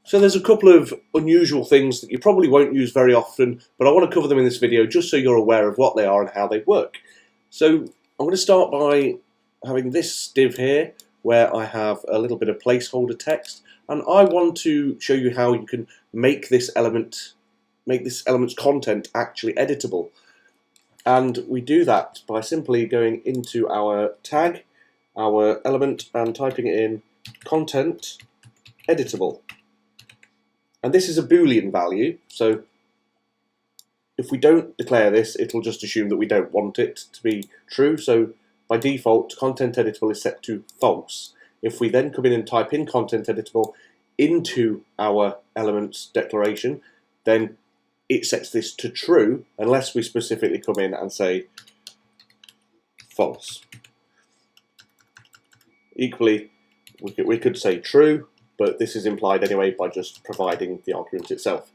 So there's a couple of unusual things that you probably won't use very often, but I want to cover them in this video just so you're aware of what they are and how they work. So I'm going to start by having this div here where I have a little bit of placeholder text, and I want to show you how you can make this element's content actually editable. And we do that by simply going into our tag, our element, and typing in content editable. And this is a Boolean value, so if we don't declare this, it'll just assume that we don't want it to be true. So by default, content editable is set to false. If we then come in and type in content editable into our elements declaration, then it sets this to true unless we specifically come in and say false. Equally, we could say true, but this is implied anyway by just providing the argument itself.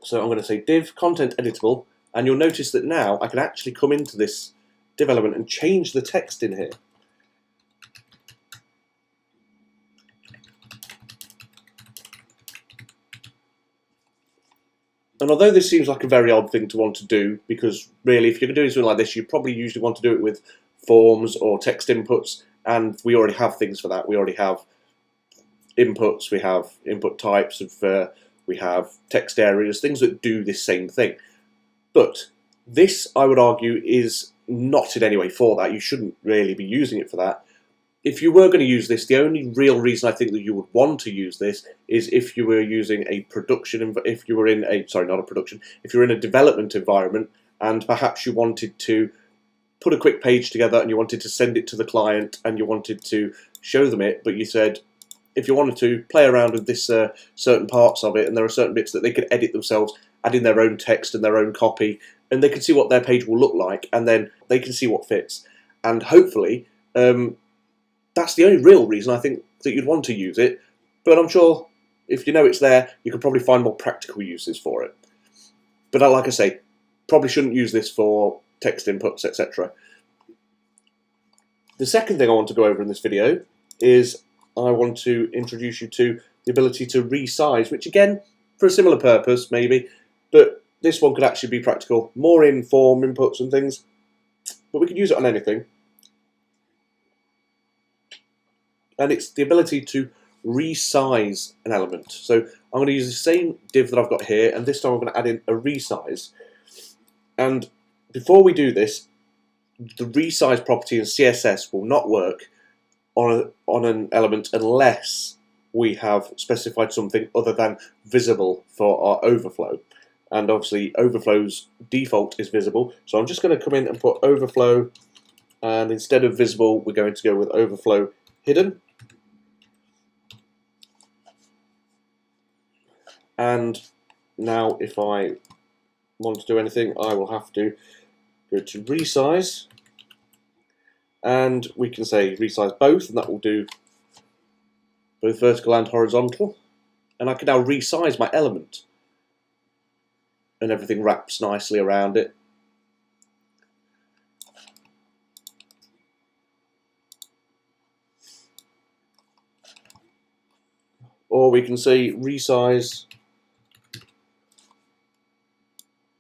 So I'm going to say div content editable, and you'll notice that now I can actually come into this div element and change the text in here. And although this seems like a very odd thing to want to do, because really if you're doing something like this, you probably usually want to do it with forms or text inputs, and we already have things for that. We already have inputs, we have input types, we have text areas, things that do this same thing. But this, I would argue, is not in any way for that. You shouldn't really be using it for that. If you were going to use this, the only real reason I think that you would want to use this is if you were using a production, if you were in a, sorry, not a production, if you're in a development environment and perhaps you wanted to put a quick page together and you wanted to send it to the client and you wanted to show them it, but you said, if you wanted to play around with this certain parts of it, and there are certain bits that they could edit themselves, add in their own text and their own copy, and they can see what their page will look like, and then they can see what fits. And hopefully, that's the only real reason I think that you'd want to use it. But I'm sure if you know it's there, you could probably find more practical uses for it. But like I say, probably shouldn't use this for text inputs, etc. The second thing I want to go over in this video is I want to introduce you to the ability to resize, which again, for a similar purpose maybe, but this one could actually be practical, more in form inputs and things, but we could use it on anything. And it's the ability to resize an element. So I'm going to use the same div that I've got here, and this time I'm going to add in a resize. And before we do this, the resize property in CSS will not work on an element unless we have specified something other than visible for our overflow. And obviously overflow's default is visible, so I'm just going to come in and put overflow, and instead of visible we're going to go with overflow hidden. And now if I want to do anything, I will have to go to resize, and we can say resize both, and that will do both vertical and horizontal. And I can now resize my element, and everything wraps nicely around it. Or we can say resize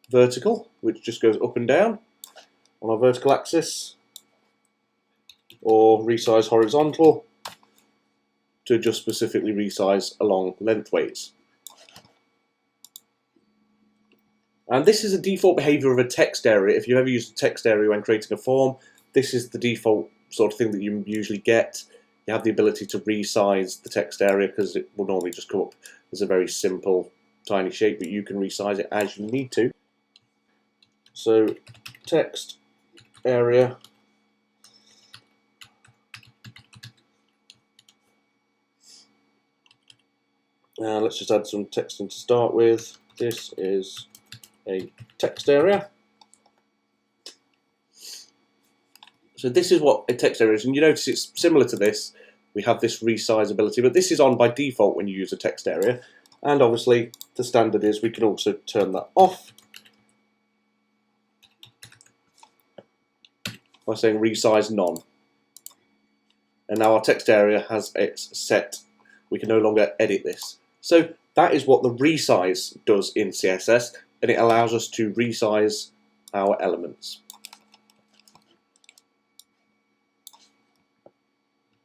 vertical, which just goes up and down on our vertical axis, or resize horizontal to just specifically resize along lengthways. And this is a default behavior of a text area. If you've ever used a text area when creating a form, this is the default sort of thing that you usually get. You have the ability to resize the text area because it will normally just come up as a very simple tiny shape, but you can resize it as you need to. So text area, let's just add some text in to start with. This is a text area. So this is what a text area is, and you notice it's similar to this. We have this resize ability, but this is on by default when you use a text area. And obviously the standard is we can also turn that off by saying resize none. And now our text area has its set we can no longer edit this. So that is what the resize does in CSS, and it allows us to resize our elements.